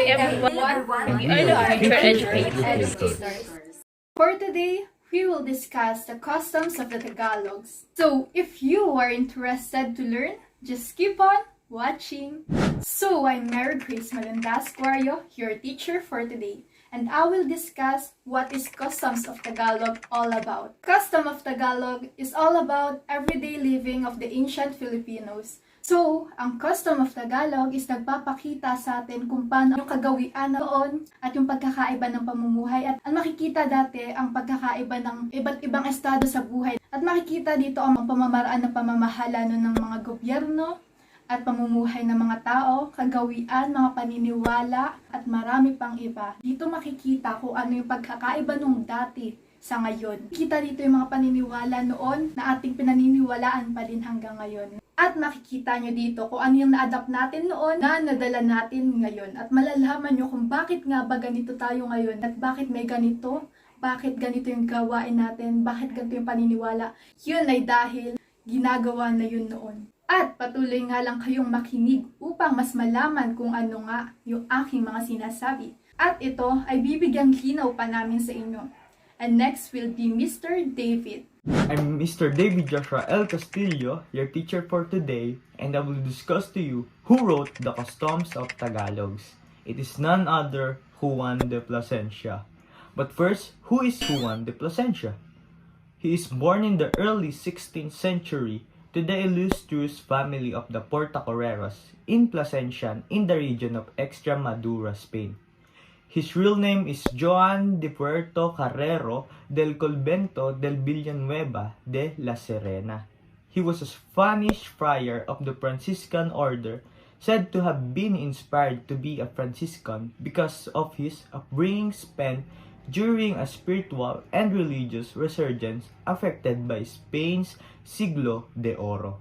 everyone. We are the future educators. For today, we will discuss the customs of the Tagalogs. So, if you are interested to learn, just keep on watching. So, I'm Mary Grace Malandas Cuario, your teacher for today. And I will discuss what is customs of Tagalog all about. Custom of Tagalog is all about everyday living of the ancient Filipinos. So, ang custom of Tagalog is nagpapakita sa atin kung paano yung kagawian noon at yung pagkakaiba ng pamumuhay. At makikita dati ang pagkakaiba ng iba't ibang estado sa buhay. At makikita dito ang pamamaraan ng pamamahala ng mga gobyerno at pamumuhay ng mga tao, kagawian, mga paniniwala, at marami pang iba. Dito makikita kung ano yung pagkakaiba nung dati sa ngayon. Kita dito yung mga paniniwala noon na ating pinaniniwalaan pa din hanggang ngayon. At makikita nyo dito kung ano yung na-adapt natin noon na nadala natin ngayon. At malalaman nyo kung bakit nga ba ganito tayo ngayon at bakit may ganito, bakit ganito yung gawain natin, bakit ganito yung paniniwala. Yun ay dahil ginagawa na yun noon. At patuloy nga lang kayong makinig upang mas malaman kung ano nga yung aking mga sinasabi. At ito ay bibigyang linaw pa namin sa inyo. And next will be Mr. David. I'm Mr. David Joshua L. Castillo, your teacher for today, and I will discuss to you who wrote the customs of Tagalogs. It is none other Juan de Placensia. But first, who is Juan de Placensia? He is born in the early 16th century to the illustrious family of the Portacoreros in Placentia in the region of Extremadura, Spain. His real name is Juan de Puerto Carrero del Convento del Villanueva de la Serena. He was a Spanish friar of the Franciscan order, said to have been inspired to be a Franciscan because of his upbringing spent during a spiritual and religious resurgence affected by Spain's Siglo de Oro.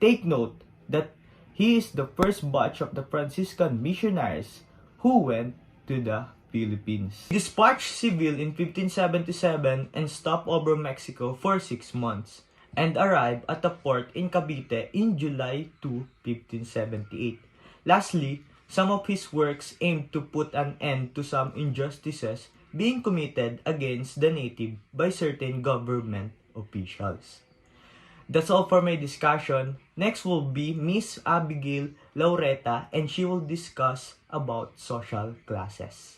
Take note that he is the first batch of the Franciscan missionaries who went to the Philippines. He dispatched Seville in 1577 and stopped over Mexico for 6 months and arrived at a port in Cavite in July 2, 1578. Lastly, some of his works aimed to put an end to some injustices being committed against the native by certain government officials. That's all for my discussion. Next will be Miss Abigail Laureta, and she will discuss about social classes.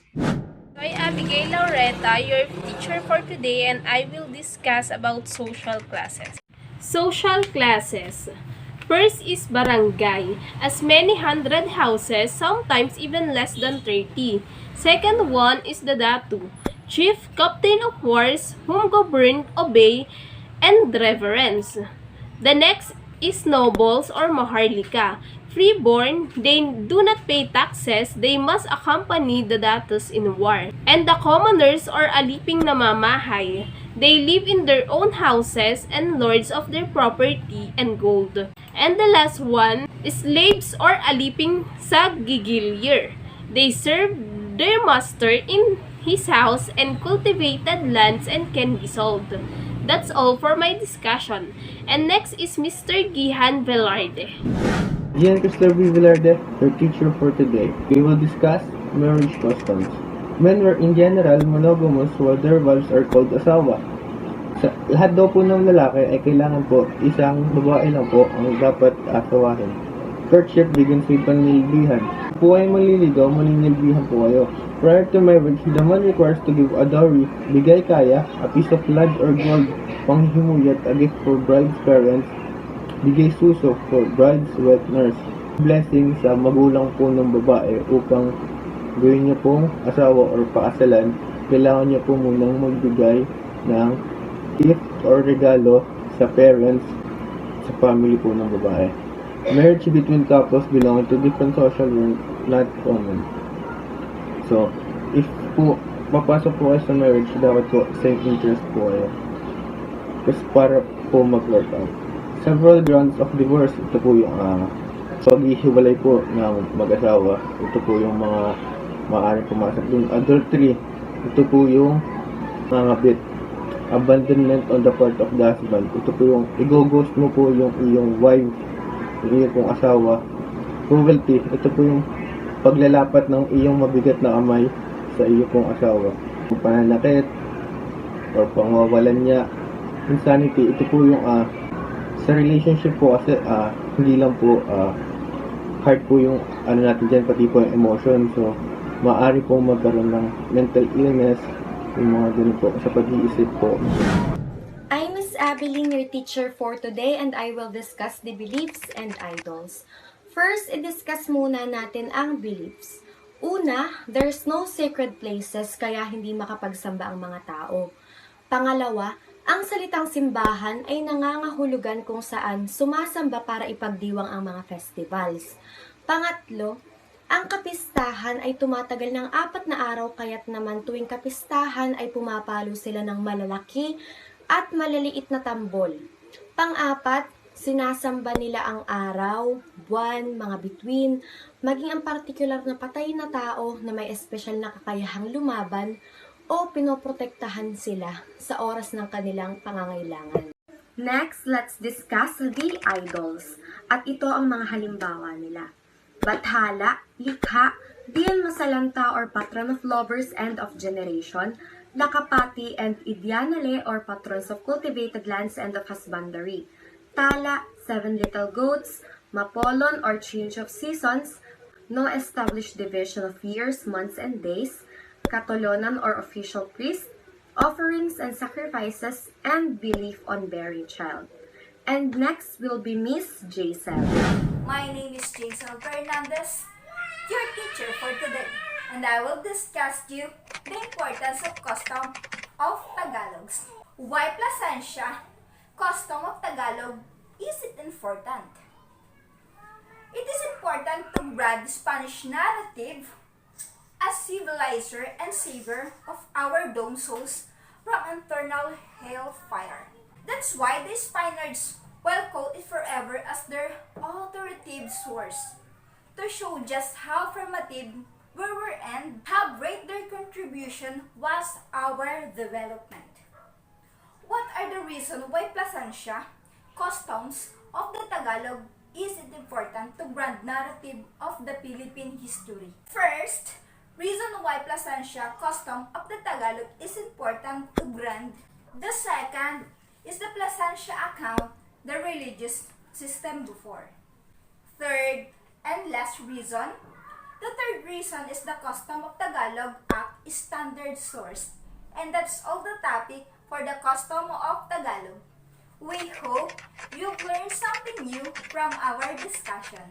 I'm Abigail Laureta, your teacher for today, and I will discuss about social classes. Social classes. First is barangay, as many hundred houses, sometimes even less than 30. Second one is the datu, chief captain of wars, whom govern, obey, and reverence. The next is nobles or maharlika. Freeborn, they do not pay taxes, they must accompany the datus in war. And the commoners or aliping namamahay, they live in their own houses and lords of their property and gold. And the last one is slaves or aliping sa gigilyer. They serve their master in his house and cultivated lands and can be sold. That's all for my discussion. And next is Mr. Gihan Velarde. Gian Crisler Velarde, your teacher for today. We will discuss marriage customs. Men were in general monogamous while their wives are called asawa. Sa lahat daw po ng lalaki ay kailangan po isang babae lang po ang dapat asawahin. Courtship begins with panlilihan. Kung ay maliligaw, maninilbihan po kayo. Prior to marriage, the man requires to give a dowry, bigay kaya, a piece of land or gold, panghihimuyat, a gift for bride's parents, bigay suso for bride's wet nurse, blessing sa magulang po ng babae upang gawin niya pong asawa or paasalan, kailangan niya po munang magbigay ng gift or regalo sa parents, sa family po ng babae. Marriage between couples belonging to different social groups, not common. So, if po papasok po kayo sa marriage, dapat po same interest po kayo. Kasi para po mag-work out. Several grounds of divorce, ito po yung paghihiwalay po ng mag-asawa. Ito po yung mga maaaring pumasok dun. Adultery, ito po yung ngabit. Abandonment on the part of the husband, ito po yung i-ghost mo po yung iyong wife, yung iyong asawa. Cruelty, ito po yung paglalapat ng iyong mabigat na kamay sa iyo pong asawa. Kung pananakit or pangwawalan niya, insanity, ito po yung sa relationship po kasi hindi lang po heart po yung ano natin dyan, pati po yung emotion. So, maaari pong magkaroon ng mental illness, yung mga ganun po, sa pag-iisip po. I'm Miss Abilene, your teacher for today, and I will discuss the beliefs and idols. First, i-discuss muna natin ang beliefs. Una, there's no sacred places kaya hindi makapagsamba ang mga tao. Pangalawa, ang salitang simbahan ay nangangahulugan kung saan sumasamba para ipagdiwang ang mga festivals. Pangatlo, ang kapistahan ay tumatagal ng 4 na araw kaya't naman tuwing kapistahan ay pumapalo sila ng malalaki at maliliit na tambol. Pang-apat, sinasamba nila ang araw, buwan, mga bituin, maging ang partikular na patay na tao na may espesyal na kakayahang lumaban o pinoprotektahan sila sa oras ng kanilang pangangailangan. Next, let's discuss the idols. At ito ang mga halimbawa nila. Bathala, Likha, Dian Masalanta or patron of lovers and of generation, Lakapati and Idyanale or patrons of cultivated lands and of husbandry, Tala, 7 little goats, Mapolon or change of seasons, no established division of years, months, and days, Katolonan or official priest, offerings and sacrifices, and belief on bearing child. And next will be Miss Jaisel. My name is Jaisel Fernandez, your teacher for today, and I will discuss you the importance of custom of Tagalogs. Why Placensia, custom of Tagalog, is it important? It is important to grab the Spanish narrative as civilizer and savior of our doomed souls from eternal hellfire. That's why the Spaniards will quote it forever as their authoritative source to show just how formative we were and how great their contribution was our development. What are the reasons why Placensia, customs of the Tagalog, is it important to grand narrative of the Philippine history? First, reason why Placensia, custom of the Tagalog, is important to grand. The second is the Placensia account, the religious system before. Third and last reason, the third reason is the custom of Tagalog Act is standard source. And that's all the topic for the custom of Tagalog. We hope you've learned something new from our discussion.